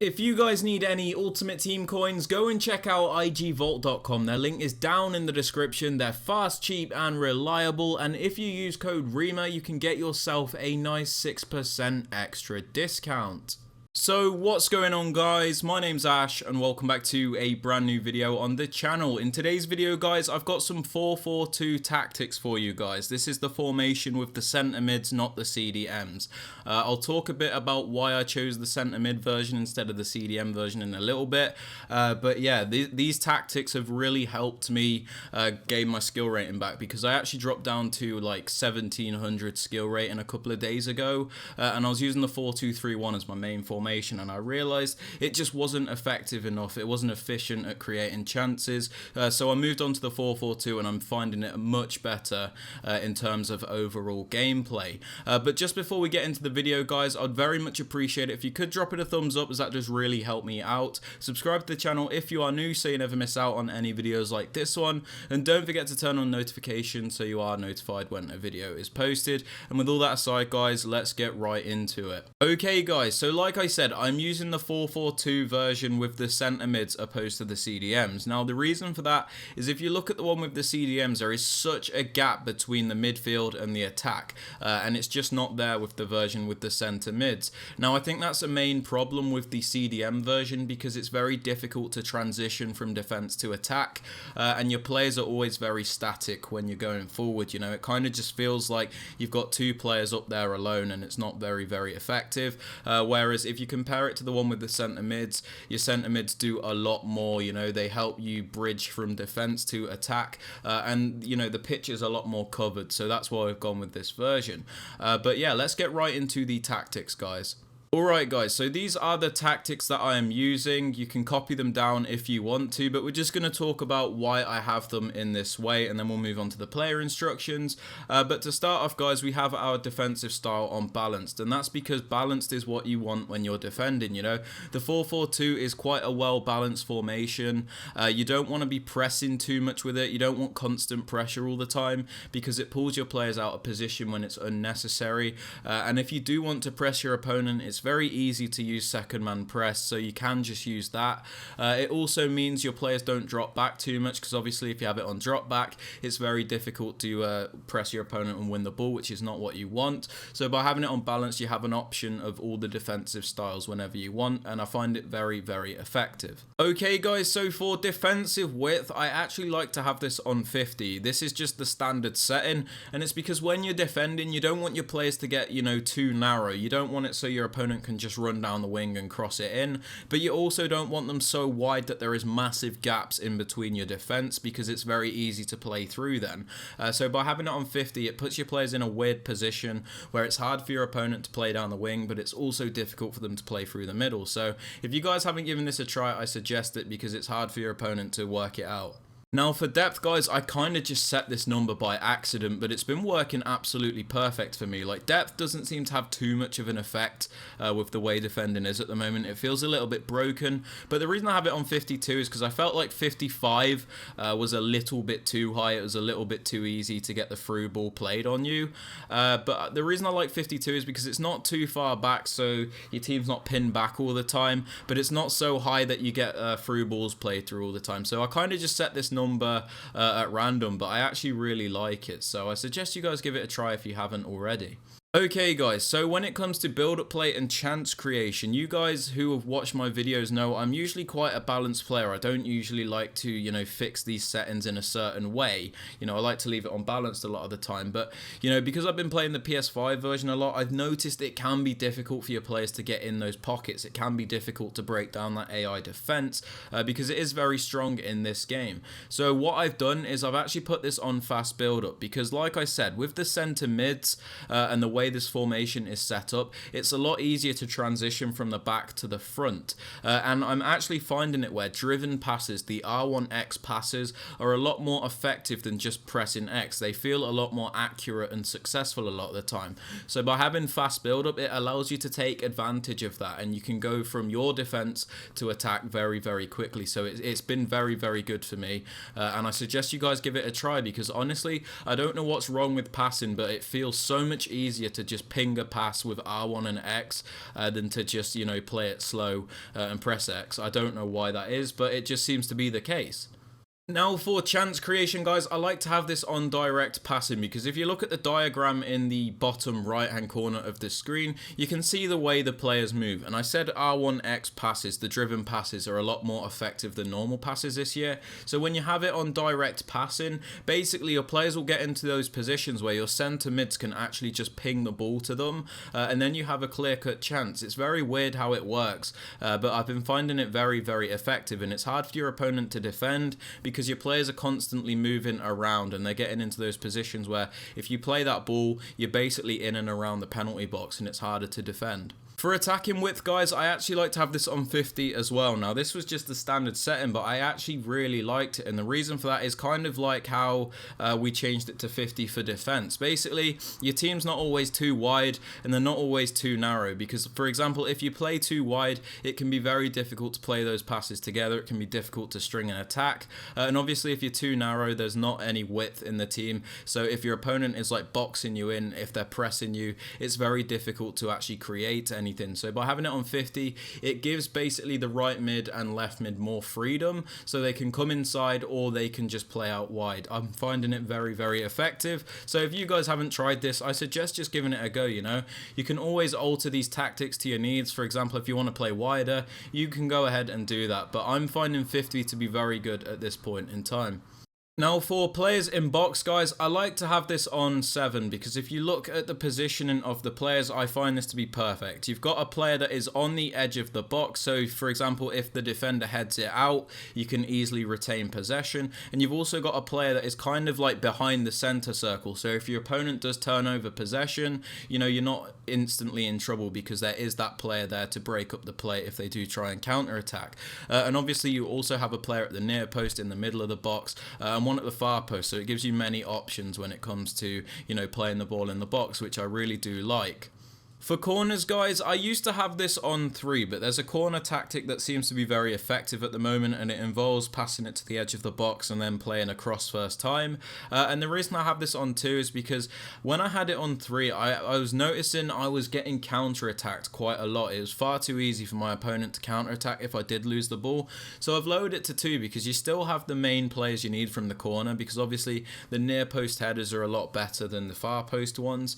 If you guys need any Ultimate Team coins, go and check out igvault.com. Their link is down in the description. They're fast, cheap, and reliable. And if you use code Rema, you can get yourself a nice 6% extra discount. So what's going on, guys? My name's Ash and welcome back to a brand new video on the channel. In today's video, guys, I've got some 4-4-2 tactics for you guys. This is the formation with the centre mids, not the CDMs. I'll talk a bit about why I chose the centre mid version instead of the CDM version in a little bit. But yeah, these tactics have really helped me gain my skill rating back, because I actually dropped down to like 1700 skill rating a couple of days ago, and I was using the 4-2-3-1 as my main formation. And I realized it just wasn't effective enough. It wasn't efficient at creating chances. So I moved on to the 4-4-2, and I'm finding it much better in terms of overall gameplay. But just before we get into the video, guys, I'd very much appreciate it if you could drop it a thumbs up, as that does really help me out. Subscribe to the channel if you are new, so you never miss out on any videos like this one. And don't forget to turn on notifications so you are notified when a video is posted. And with all that aside, guys, let's get right into it. Okay, guys, so like I said, I'm using the 4-4-2 version with the centre mids opposed to the CDMs. Now, the reason for that is if you look at the one with the CDMs, there is such a gap between the midfield and the attack, and it's just not there with the version with the centre mids. Now, I think that's a main problem with the CDM version, because it's very difficult to transition from defence to attack, and your players are always very static when you're going forward. You know, it kind of just feels like you've got two players up there alone, and it's not very, very effective. Whereas if you compare it to the one with the centre mids, your centre mids do a lot more. You know, they help you bridge from defence to attack, and you know, the pitch is a lot more covered, so that's why I've gone with this version. But yeah, let's get right into the tactics, guys. Alright, guys, so these are the tactics that I am using. You can copy them down if you want to, but we're just going to talk about why I have them in this way, and then we'll move on to the player instructions. But to start off, guys, we have our defensive style on balanced, and that's because balanced is what you want when you're defending. You know, the 4-4-2 is quite a well-balanced formation. You don't want to be pressing too much with it. You don't want constant pressure all the time, because it pulls your players out of position when it's unnecessary. And if you do want to press your opponent, it's very easy to use second man press, so you can just use that. It also means your players don't drop back too much, because obviously if you have it on drop back, it's very difficult to press your opponent and win the ball, which is not what you want. So by having it on balance, you have an option of all the defensive styles whenever you want, and I find it very, very effective. Okay, guys, so for defensive width, I actually like to have this on 50. This is just the standard setting, and it's because when you're defending, you don't want your players to get, you know, too narrow. You don't want it so your opponent can just run down the wing and cross it in, but you also don't want them so wide that there is massive gaps in between your defense, because it's very easy to play through then. So by having it on 50, it puts your players in a weird position where it's hard for your opponent to play down the wing, but it's also difficult for them to play through the middle. So if you guys haven't given this a try, I suggest it, because it's hard for your opponent to work it out. Now for depth, guys, I kind of just set this number by accident, but it's been working absolutely perfect for me. Like, depth doesn't seem to have too much of an effect with the way defending is at the moment. It feels a little bit broken, but the reason I have it on 52 is because I felt like 55 was a little bit too high. It was a little bit too easy to get the through ball played on you. But the reason I like 52 is because it's not too far back, so your team's not pinned back all the time, but it's not so high that you get through balls played through all the time. So I kind of just set this number at random, but I actually really like it, so I suggest you guys give it a try if you haven't already. Okay, guys, so when it comes to build-up play and chance creation, you guys who have watched my videos know I'm usually quite a balanced player. I don't usually like to, you know, fix these settings in a certain way. You know, I like to leave it on balanced a lot of the time, but, you know, because I've been playing the PS5 version a lot, I've noticed it can be difficult for your players to get in those pockets. It can be difficult to break down that AI defense, because it is very strong in this game. So what I've done is I've actually put this on fast build-up, because like I said, with the center mids and the way this formation is set up, it's a lot easier to transition from the back to the front, and I'm actually finding it where driven passes, the R1X passes, are a lot more effective than just pressing X. They feel a lot more accurate and successful a lot of the time. So by having fast build up, it allows you to take advantage of that, and you can go from your defense to attack very, very quickly. So it's been very, very good for me, and I suggest you guys give it a try, because honestly, I don't know what's wrong with passing, but it feels so much easier to just ping a pass with R1 and X than to just, you know, play it slow and press X. I don't know why that is, but it just seems to be the case. Now for chance creation, guys, I like to have this on direct passing, because if you look at the diagram in the bottom right hand corner of the screen, you can see the way the players move. And I said R1X passes, the driven passes, are a lot more effective than normal passes this year. So when you have it on direct passing, basically your players will get into those positions where your centre mids can actually just ping the ball to them, and then you have a clear-cut chance. It's very weird how it works, but I've been finding it very, very effective, and it's hard for your opponent to defend because your players are constantly moving around and they're getting into those positions where if you play that ball, you're basically in and around the penalty box and it's harder to defend. For attacking width, guys, I actually like to have this on 50 as well. Now, this was just the standard setting, but I actually really liked it. And the reason for that is kind of like how we changed it to 50 for defense. Basically, your team's not always too wide and they're not always too narrow. Because, for example, if you play too wide, it can be very difficult to play those passes together. It can be difficult to string an attack. And obviously, if you're too narrow, there's not any width in the team. So if your opponent is like boxing you in, if they're pressing you, it's very difficult to actually create anything. So by having it on 50, it gives basically the right mid and left mid more freedom, so they can come inside or they can just play out wide. I'm finding it very, very effective. So if you guys haven't tried this, I suggest just giving it a go. You know, you can always alter these tactics to your needs. For example, if you want to play wider, you can go ahead and do that, but I'm finding 50 to be very good at this point in time. Now for players in box, guys, I like to have this on 7 because if you look at the positioning of the players, I find this to be perfect. You've got a player that is on the edge of the box, so for example, if the defender heads it out, you can easily retain possession, and you've also got a player that is kind of like behind the center circle, so if your opponent does turn over possession, you know, you're not instantly in trouble because there is that player there to break up the play if they do try and counter attack. And obviously you also have a player at the near post, in the middle of the box, and one at the far post, so it gives you many options when it comes to, you know, playing the ball in the box, which I really do like. For corners, guys, I used to have this on 3, but there's a corner tactic that seems to be very effective at the moment, and it involves passing it to the edge of the box and then playing across first time. And the reason I have this on 2 is because when I had it on 3, I was noticing I was getting counter-attacked quite a lot. It was far too easy for my opponent to counter-attack if I did lose the ball. So I've lowered it to 2 because you still have the main players you need from the corner, because obviously the near post headers are a lot better than the far post ones.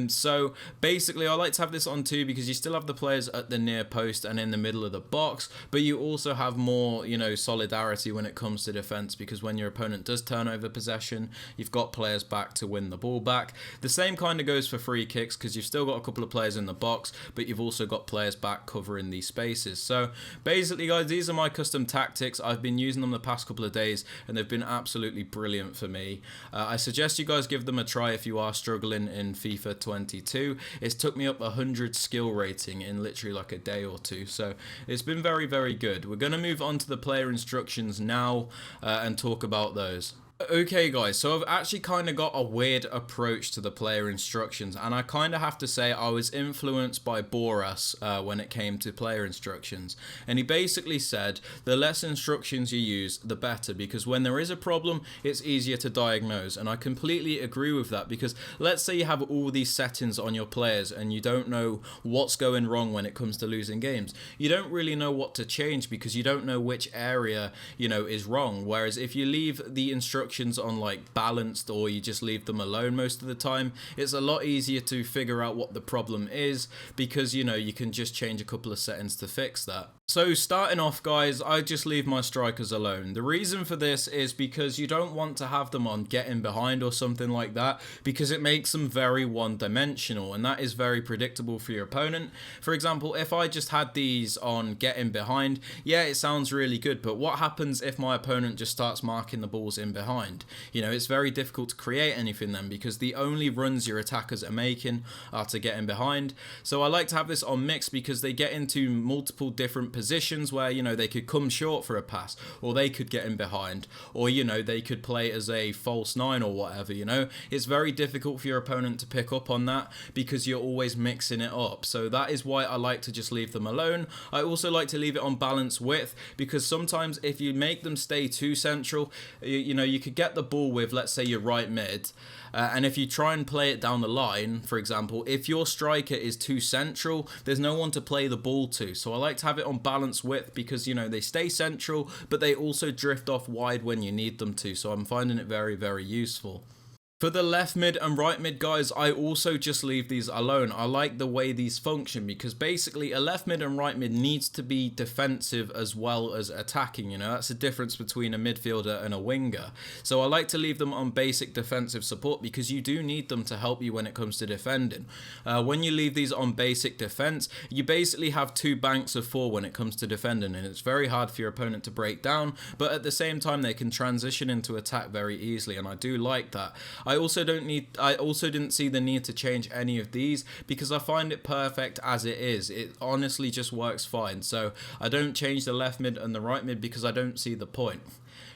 So basically, I like to have this on 2 because you still have the players at the near post and in the middle of the box, but you also have more, you know, solidarity when it comes to defense, because when your opponent does turn over possession, you've got players back to win the ball back. The same kind of goes for free kicks, because you've still got a couple of players in the box, but you've also got players back covering these spaces. So basically, guys, these are my custom tactics. I've been using them the past couple of days and they've been absolutely brilliant for me. I suggest you guys give them a try if you are struggling in FIFA 22. It's took me up 100 skill rating in literally like a day or two, so it's been very, very good. We're going to move on to the player instructions now and talk about those. Okay guys, so I've actually kind of got a weird approach to the player instructions, and I kind of have to say I was influenced by Boras when it came to player instructions. And he basically said the less instructions you use, the better, because when there is a problem, it's easier to diagnose. And I completely agree with that, because let's say you have all these settings on your players and you don't know what's going wrong when it comes to losing games. You don't really know what to change because you don't know which area, you know, is wrong. Whereas if you leave the instructions on like balanced, or you just leave them alone most of the time, it's a lot easier to figure out what the problem is, because, you know, you can just change a couple of settings to fix that. So starting off, guys, I just leave my strikers alone. The reason for this is because you don't want to have them on getting behind or something like that, because it makes them very one-dimensional, and that is very predictable for your opponent. For example, if I just had these on getting behind, yeah, it sounds really good, but what happens if my opponent just starts marking the balls in behind? You know, it's very difficult to create anything then, because the only runs your attackers are making are to getting behind. So I like to have this on mix, because they get into multiple different positions where, you know, they could come short for a pass, or they could get in behind, or, you know, they could play as a false 9 or whatever. You know, it's very difficult for your opponent to pick up on that, because you're always mixing it up. So that is why I like to just leave them alone. I also like to leave it on balance width, because sometimes if you make them stay too central, you know, you could get the ball with, let's say, your right mid, and if you try and play it down the line, for example, if your striker is too central, there's no one to play the ball to. So I like to have it on balance width because, you know, they stay central, but they also drift off wide when you need them to. So I'm finding it very, very useful. For the left mid and right mid guys, I also just leave these alone. I like the way these function because basically a left mid and right mid needs to be defensive as well as attacking. You know, that's the difference between a midfielder and a winger. So I like to leave them on basic defensive support because you do need them to help you when it comes to defending. When you leave these on basic defense, you basically have two banks of four when it comes to defending, and it's very hard for your opponent to break down, but at the same time they can transition into attack very easily, and I do like that. I also didn't see the need to change any of these because I find it perfect as it is. It honestly just works fine. So I don't change the left mid and the right mid because I don't see the point.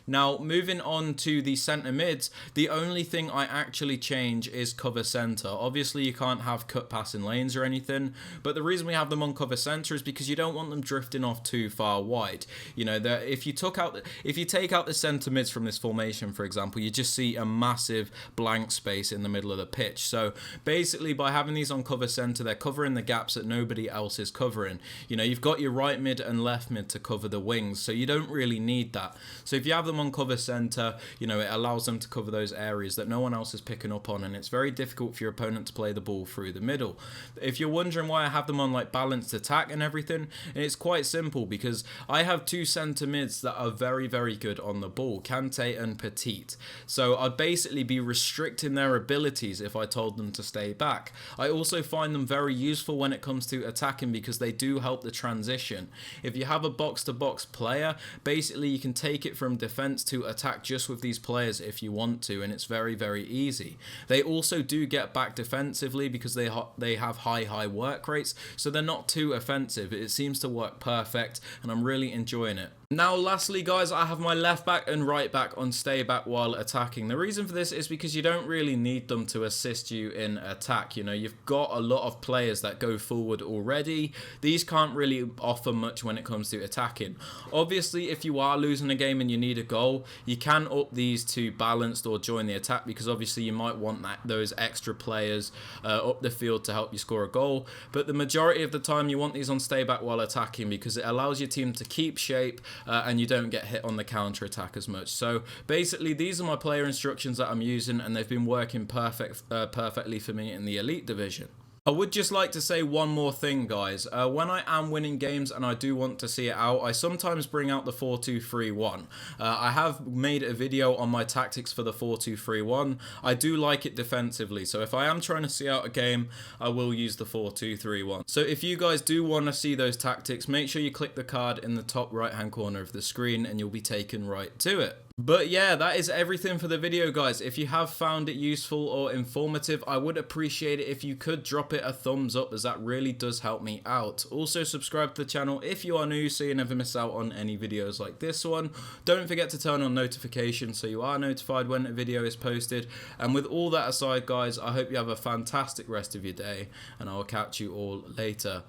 Now, moving on to the centre mids, the only thing I actually change is cover centre. Obviously, you can't have cut passing lanes or anything, but the reason we have them on cover centre is because you don't want them drifting off too far wide. You know, if you take out the centre mids from this formation, for example, you just see a massive blank space in the middle of the pitch. So basically, by having these on cover centre, they're covering the gaps that nobody else is covering. You know, you've got your right mid and left mid to cover the wings, so you don't really need that. So if you have them on cover center, you know, it allows them to cover those areas that no one else is picking up on, and it's very difficult for your opponent to play the ball through the middle. If you're wondering why I have them on like balanced attack and everything, it's quite simple because I have two center mids that are very, very good on the ball, Kante and Petit. So I'd basically be restricting their abilities if I told them to stay back. I also find them very useful when it comes to attacking because they do help the transition. If you have a box-to-box player, basically you can take it from defense to attack just with these players if you want to, and it's very, very easy. They also do get back defensively because they have high work rates, so they're not too offensive. It seems to work perfect, and I'm really enjoying it. Now, lastly, guys, I have my left back and right back on stay back while attacking. The reason for this is because you don't really need them to assist you in attack. You know, you've got a lot of players that go forward already. These can't really offer much when it comes to attacking. Obviously, if you are losing a game and you need a goal, you can up these to balanced or join the attack because obviously you might want those extra players up the field to help you score a goal. But the majority of the time, you want these on stay back while attacking because it allows your team to keep shape, and you don't get hit on the counter attack as much. So basically, these are my player instructions that I'm using, and they've been working perfectly for me in the Elite Division. I would just like to say one more thing, guys. When I am winning games and I do want to see it out, I sometimes bring out the 4-2-3-1. I have made a video on my tactics for the 4-2-3-1. I do like it defensively, so if I am trying to see out a game, I will use the 4-2-3-1. So if you guys do want to see those tactics, make sure you click the card in the top right-hand corner of the screen and you'll be taken right to it. But yeah, that is everything for the video, guys. If you have found it useful or informative, I would appreciate it if you could drop it a thumbs up, as that really does help me out. Also, subscribe to the channel if you are new so you never miss out on any videos like this one. Don't forget to turn on notifications so you are notified when a video is posted. And with all that aside, guys, I hope you have a fantastic rest of your day, and I will catch you all later.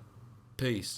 Peace.